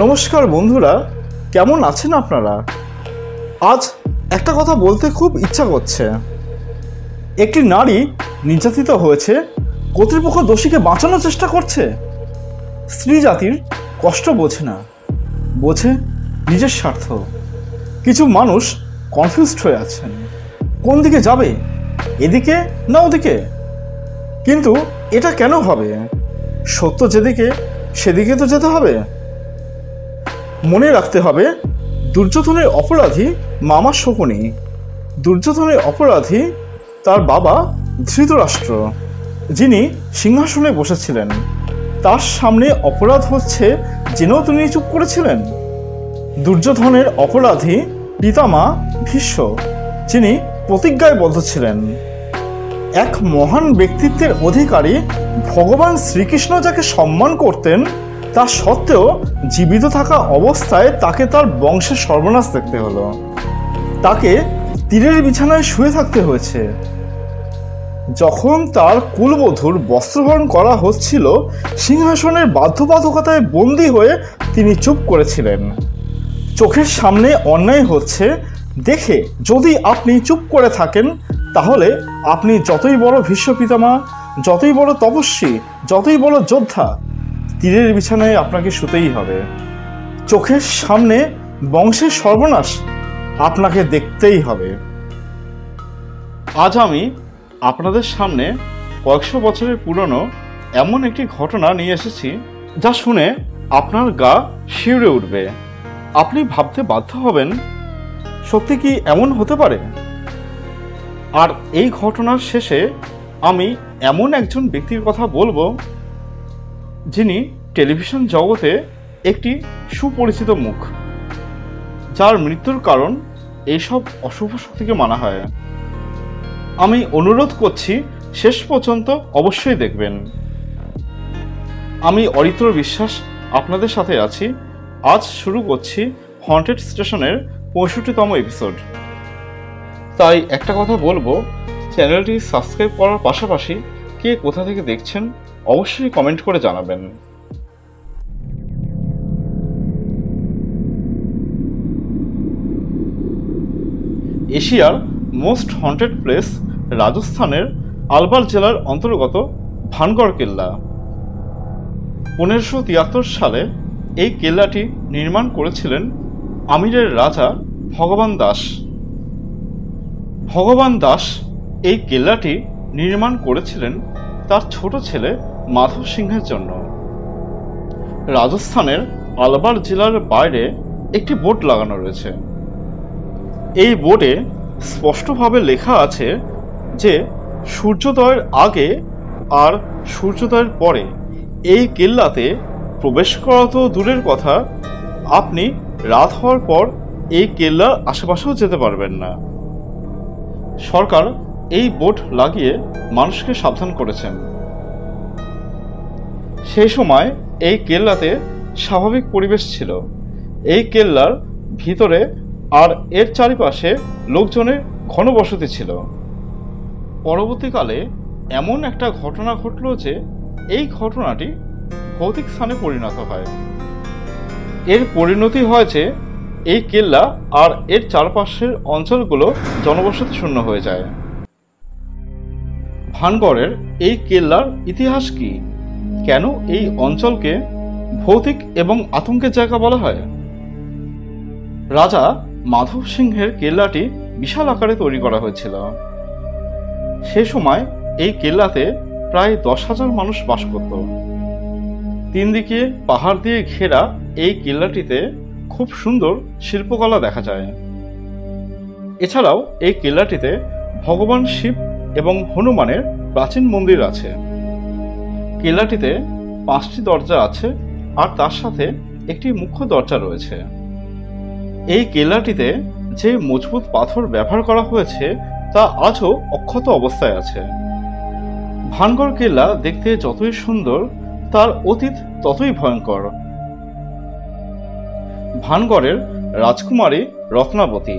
নমস্কার বন্ধুরা, কেমন আছেন আপনারা? আজ একটা কথা বলতে খুব ইচ্ছা করছে। একটি নারী নির্যাতিত হয়েছে, কর্তৃপক্ষ দোষীকে বাঁচানোর চেষ্টা করছে। স্ত্রী জাতির কষ্ট বোঝে না, বোঝে নিজের স্বার্থ। কিছু মানুষ কনফিউজড হয়ে আছেন, কোন দিকে যাবে, এদিকে না ওদিকে। কিন্তু এটা কেন হবে? সত্য যেদিকে সেদিকে তো যেতে হবে। মনে রাখতে হবে, দুর্যোধনের অপরাধী মামা শকুনি, দুর্যোধনের অপরাধী তার বাবা ধৃতরাষ্ট্র, যিনি সিংহাসনে বসেছিলেন। তার সামনে অপরাধ হচ্ছে জেনেও তিনি চুপ করেছিলেন। দুর্যোধনের অপরাধী পিতামা ভীষ্ম, যিনি প্রতিজ্ঞায় বদ্ধ ছিলেন। এক মহান ব্যক্তিত্বের অধিকারী ভগবান শ্রীকৃষ্ণ যাকে সম্মান করতেন, তা সত্ত্বেও জীবিত থাকা অবস্থায় তাকে তার বংশের সর্বনাশ দেখতে হলো। তাকে তীরের বিছানায় শুয়ে থাকতে হয়েছে। যখন তার কুলবধূর বস্ত্রহরণ করা হচ্ছিল, সিংহাসনের বাধ্যবাধকতায় বন্দী হয়ে তিনি চুপ করেছিলেন। চোখের সামনে অন্যায় হচ্ছে দেখে যদি আপনি চুপ করে থাকেন, তাহলে আপনি যতই বড় ভীষ্ম পিতামহ, যতই বড় তপস্বী, যতই বড় যোদ্ধা, তীরের বিছানায় আপনাকে শুতেই হবে। চোখের সামনে বংশের সর্বনাশ আপনাকে দেখতেই হবে। আজ আমি আপনাদের সামনে কয়েকশো বছরের পুরনো এমন একটি ঘটনা নিয়ে এসেছি, যা শুনে আপনার গা শিউরে উঠবে। আপনি ভাবতে বাধ্য হবেন, সত্যি কি এমন হতে পারে? আর এই ঘটনার শেষে আমি এমন একজন ব্যক্তির কথা বলবো, যিনি টেলিভিশন জগতে একটি সুপরিচিত মুখ, যার মৃত্যুর কারণ এইসব অশুভ শক্তিকে মানা হয়। আমি অনুরোধ করছি, শেষ পর্যন্ত অবশ্যই দেখবেন। আমি অরিত্র বিশ্বাস আপনাদের সাথে আছি। আজ শুরু করছি হন্টেড স্টেশনের 65তম এপিসোড। তাই একটা কথা বলবো, চ্যানেলটি সাবস্ক্রাইব করার পাশাপাশি কে কোথা থেকে দেখছেন অবশ্যই কমেন্ট করে জানাবেন। এশিয়ার মোস্ট হন্টেড প্লেস রাজস্থানের আলবার জেলার অন্তর্গত ভানগড় কেল্লা। 1573 সালে এই কেল্লাটি নির্মাণ করেছিলেন আমিরের রাজা ভগবান দাস। ভগবান দাস এই কেল্লাটি নির্মাণ করেছিলেন তার ছোট ছেলে মাধব সিংহের জন্য। রাজস্থানের আলবার জেলার বাইরে একটি বোর্ড লাগানো রয়েছে। এই বোর্ডে স্পষ্টভাবে লেখা আছে যে সূর্যোদয়ের আগে আর সূর্যোদয়ের পরে এই কেল্লাতে প্রবেশ করা তো দূরের কথা, আপনি রাত হওয়ার পর এই কেল্লার আশেপাশেও যেতে পারবেন না। সরকার এই বোর্ড লাগিয়ে মানুষকে সাবধান করেছেন। সেই সময় এই কেল্লাতে স্বাভাবিক পরিবেশ ছিল। এই কেল্লার ভিতরে আর এর চারিপাশে লোকজনের ঘনবসতি ছিল। পরবর্তীকালে এমন একটা ঘটনা ঘটল যে এই ঘটনাটি ভৌতিক স্থানে পরিণত হয়। এর পরিণতি হয়েছে এই কেল্লা আর এর চারপাশের অঞ্চলগুলো জনবসতি শূন্য হয়ে যায়। ভানগড়ের এই কেল্লার ইতিহাস কি? কেন এই অঞ্চলকে ভৌতিক এবং আতঙ্কের জায়গা বলা হয়? রাজা মাধব সিংহের কেল্লাটি বিশাল আকারে তৈরি করা হয়েছিল। সে সময় এই কেল্লাতে প্রায় 10,000 মানুষ বাস করত। 3 দিকে পাহাড় দিয়ে ঘেরা এই কেল্লাটিতে খুব সুন্দর শিল্পকলা দেখা যায়। এছাড়াও এই কেল্লাটিতে ভগবান শিব এবং হনুমানের প্রাচীন মন্দির আছে। কেল্লাটিতে 5টি দরজা আছে আর তার সাথে একটি মুখ্য দরজা রয়েছে। এই কেল্লাটিতে যে মজবুত পাথর ব্যবহার করা হয়েছে তা আজও অক্ষত অবস্থায় আছে। ভানগড় কেল্লা দেখতে যতই সুন্দর, তার অতীত ততই ভয়ঙ্কর। ভানগড়ের রাজকুমারী রত্নাবতী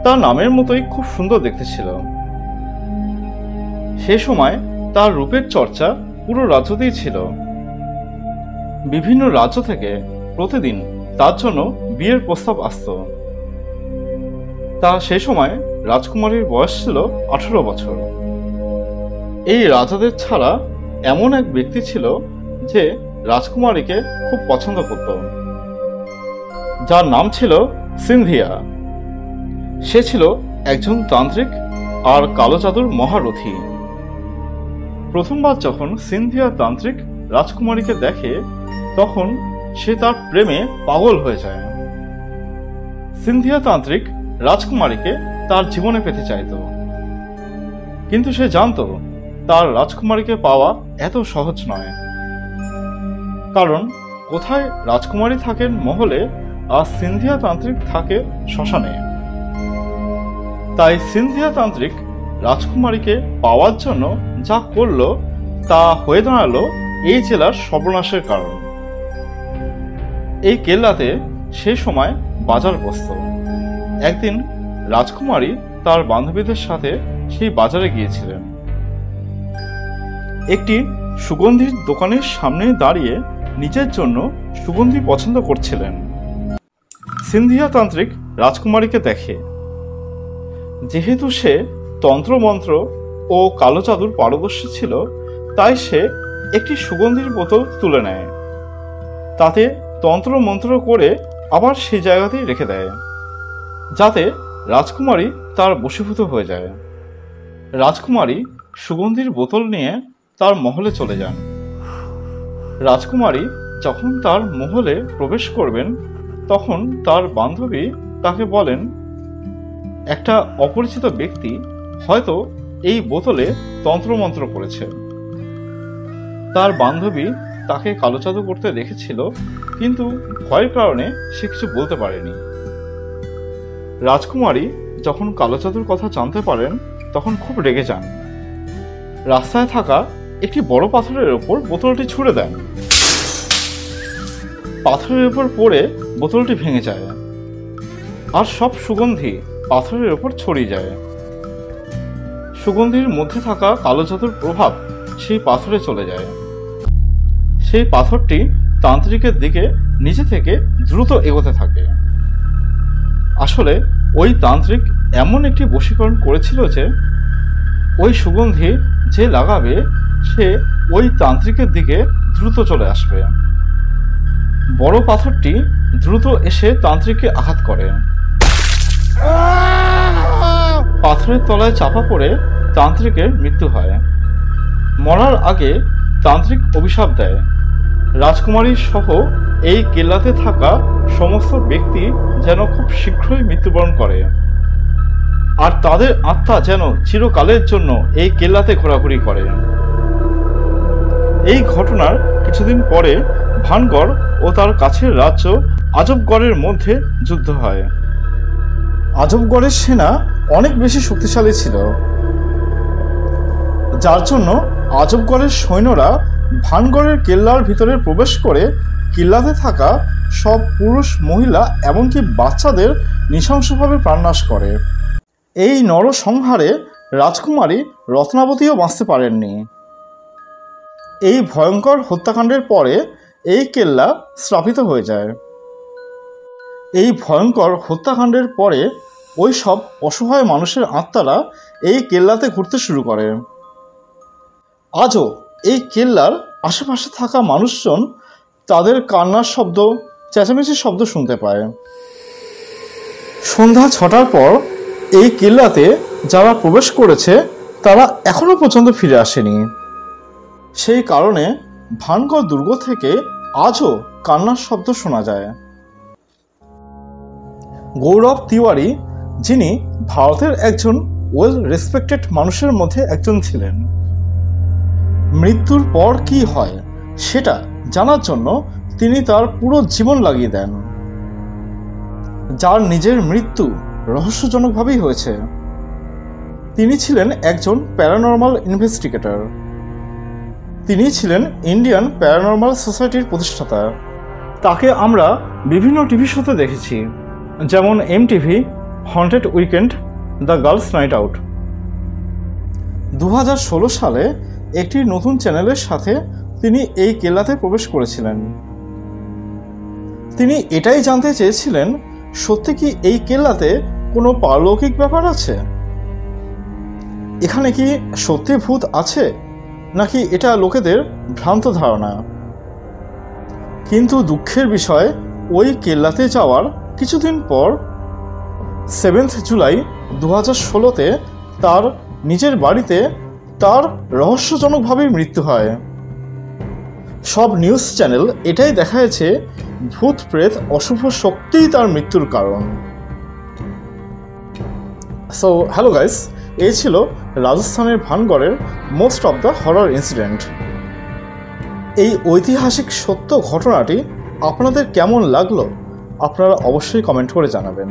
তার নামের মতোই খুব সুন্দর দেখতে ছিল। সে সময় তার রূপের চর্চা পুরো রাজ্যতেই ছিল। বিভিন্ন রাজ্য থেকে প্রতিদিন তার জন্য বিয়ের প্রস্তাব আসত। তা সেই সময় রাজকুমারীর বয়স ছিল 18 বছর। এই রাজাদের ছাড়া এমন এক ব্যক্তি ছিল যে রাজকুমারীকে খুব পছন্দ করত, যার নাম ছিল সিনথিয়া। সে ছিল একজন তান্ত্রিক আর কালো জাদুর মহারথী। প্রথমবার যখন সিনথিয়া তান্ত্রিক রাজকুমারীকে দেখে তখন সে তার প্রেমে পাগল হয়ে যায়। সিনথিয়া তান্ত্রিক রাজকুমারীকে তার জীবনে পেতে চাইত, কিন্তু সে জানত তার রাজকুমারীকে পাওয়া এত সহজ নয়। কারণ কোথায় রাজকুমারী থাকেন মহলে আর সিনথিয়া তান্ত্রিক থাকে শ্মশানে। তাই সিনথিয়া তান্ত্রিক রাজকুমারীকে পাওয়ার জন্য যা করলো তা হয়ে দাঁড়ালো এই জেলার সর্বনাশের কারণ। এই কেল্লাতে সে সময় বাজার বসত। একদিন রাজকুমারী তার বান্ধবীদের সাথে সেই বাজারে গিয়েছিলেন। একটি সুগন্ধির দোকানের সামনে দাঁড়িয়ে নিজের জন্য সুগন্ধি পছন্দ করছিলেন। সিনথিয়া তান্ত্রিক রাজকুমারীকে দেখে। যেহেতু সে তন্ত্রমন্ত্র ও কালো জাদুর পারদর্শী ছিল, তাই সে একটি সুগন্ধির বোতল তুলে নেয়। তাতে তন্ত্রমন্ত্র করে আবার সেই জায়গাতেই রেখে দেয়, যাতে রাজকুমারী তার বশীভূত হয়ে যায়। রাজকুমারী সুগন্ধির বোতল নিয়ে তার মহলে চলে যান। রাজকুমারী যখন তার মহলে প্রবেশ করবেন তখন তার বান্ধবী তাকে বলেন, একটা অপরিচিত ব্যক্তি হয়তো এই বোতলে তন্ত্রমন্ত্র করেছে। তার বান্ধবী তাকে কালো জাদু করতে দেখেছিল, কিন্তু ভয়ের কারণে সে কিছু বলতে পারেনি। রাজকুমারী যখন কালো জাদুর কথা জানতে পারেন তখন খুব রেগে যান। রাস্তায় থাকা একটি বড় পাথরের ওপর বোতলটি ছুঁড়ে দেন। পাথরের উপর পড়ে বোতলটি ভেঙে যায় আর সব সুগন্ধি পাথরের উপর ছড়িয়ে যায়। সুগন্ধির মধ্যে থাকা কালো জাদুর প্রভাব সেই পাথরে চলে যায়। সেই পাথরটি তান্ত্রিকের দিকে নিচে থেকে দ্রুত এগোতে থাকে। আসলে ওই তান্ত্রিক এমন একটি বশীকরণ করেছিল যে ওই সুগন্ধি যে লাগাবে সে ওই তান্ত্রিকের দিকে দ্রুত চলে আসবে। বড় পাথরটি দ্রুত এসে তান্ত্রিককে আঘাত করে। পাথরের তলায় চাপা পড়ে তান্ত্রিকের মৃত্যু হয়। মরার আগে তান্ত্রিক অভিশাপ দেয়, রাজকুমারী সহ এই কেল্লাতে থাকা সমস্ত ব্যক্তি যেন খুব শীঘ্রই মৃত্যুবরণ করে, আর তাদের আত্মা যেন চিরকালের জন্য এই কেল্লাতে ঘোরাঘুরি করে। এই ঘটনার কিছুদিন পরে ভানগড় ও তার কাছের রাজ্য আজবগড়ের মধ্যে যুদ্ধ হয়। আজবগড়ের সেনা অনেক বেশি শক্তিশালী ছিল, যার জন্য আজবগড়ের সৈন্যরা ভানগড়ের কেল্লার ভিতরে প্রবেশ করে কেল্লাতে থাকা সব পুরুষ, মহিলা এমনকি বাচ্চাদের নৃশংসভাবে প্রাণনাশ করে। এই নরসংহারে রাজকুমারী রত্নাবতীও বাঁচতে পারেননি। এই ভয়ঙ্কর হত্যাকাণ্ডের পরে এই কেল্লা শ্রাপিত হয়ে যায়। এই ভয়ঙ্কর হত্যাকাণ্ডের পরে ওই সব অসহায় মানুষের আত্মারা এই কেল্লাতে ঘুরতে শুরু করে। আজও এই কেল্লার আশেপাশে থাকা মানুষজন তাদের কান্নার শব্দ, চেঁচামেচির শব্দ শুনতে পায়। সন্ধ্যা 6টার পর এই কেল্লাতে যারা প্রবেশ করেছে তারা এখনো পর্যন্ত ফিরে আসেনি। সেই কারণে ভানগড় দুর্গ থেকে আজও কান্নার শব্দ শোনা যায়। গৌরব তিওয়ারি, যিনি ভারতের একজন ওয়েল রেসপেক্টেড মানুষের মধ্যে একজন ছিলেন, মৃত্যুর পর কি হয় সেটা জানার জন্য তিনি তার পুরো জীবন লাগিয়ে দেন। যার নিজের মৃত্যু রহস্যজনকভাবেই হয়েছে। তিনি ছিলেন একজন প্যারানর্মাল ইনভেস্টিগেটর। তিনি ছিলেন ইন্ডিয়ান প্যারানর্মাল সোসাইটির প্রতিষ্ঠাতা। তাকে আমরা বিভিন্ন টিভি শোতে দেখেছি, যেমন MTV, haunted weekend, the girls night out. 2016 সালে একটি নতুন চ্যানেলের সাথে তিনি এই কেল্লাতে প্রবেশ করেছিলেন। তিনি এটাই জানতে চেয়েছিলেন, সত্যি কি এই কেল্লাতে কোনো পারলৌকিক ব্যাপার আছে? এখানে কি সত্যি ভূত আছে, নাকি এটা লোকেদের ভ্রান্ত ধারণা? কিন্তু দুঃখের বিষয়, ওই কেল্লাতে যাওয়ার কিছুদিন পর 7 জুলাই 2016-তে তার নিজের বাড়িতে তার রহস্যজনকভাবেই মৃত্যু হয়। সব নিউজ চ্যানেল এটাই দেখাচ্ছে ভূত প্রেত অশুভ শক্তিই তার মৃত্যুর কারণ। সো হ্যালো গাইস, এই ছিল রাজস্থানের ভানগড়ের most of the horror incident. এই ঐতিহাসিক সত্য ঘটনাটি আপনাদের কেমন লাগলো আপনারা অবশ্যই কমেন্ট করে জানাবেন।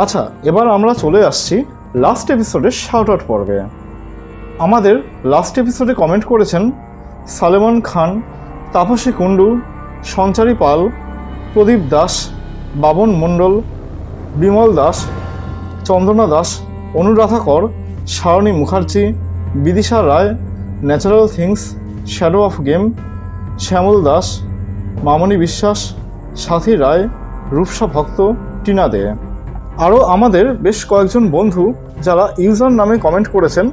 আচ্ছা, এবার আমরা চলে আসছি লাস্ট এপিসোডের শাউট আউট পর্বে। আমাদের লাস্ট এপিসোডে কমেন্ট করেছেন সালেমান খান, তাপসী কুণ্ডু, সঞ্চারী পাল, প্রদীপ দাস, বাবন মণ্ডল, বিমল দাস, চন্দনা Das, Anuradha Kar, Sarani Mukherjee, Bidisha Roy, natural things, shadow of game, Shyamal Das, Mamoni Biswas, Sathi রায়, রূপসা ভক্ত, টিনা দে। আরও আমাদের বেশ কয়েকজন বন্ধু যারা ইউজার নামে কমেন্ট করেছেন,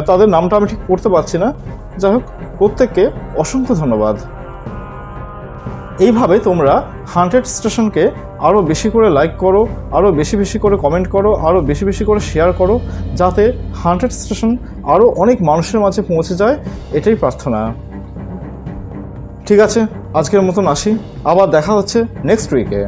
তাদের নামটা আমি ঠিক পড়তে পারছি না। যাই হোক, প্রত্যেককে অসংখ্য ধন্যবাদ। এইভাবে তোমরা হান্টেড স্টেশনকে আরও বেশি করে লাইক করো, আরও বেশি বেশি করে কমেন্ট করো, আরও বেশি বেশি করে শেয়ার করো, যাতে হান্টেড স্টেশন আরও অনেক মানুষের মাঝে পৌঁছে যায়, এটাই প্রার্থনা। ঠিক আছে, আজকের মতন আসি, আবার দেখা হচ্ছে নেক্সট উইকে।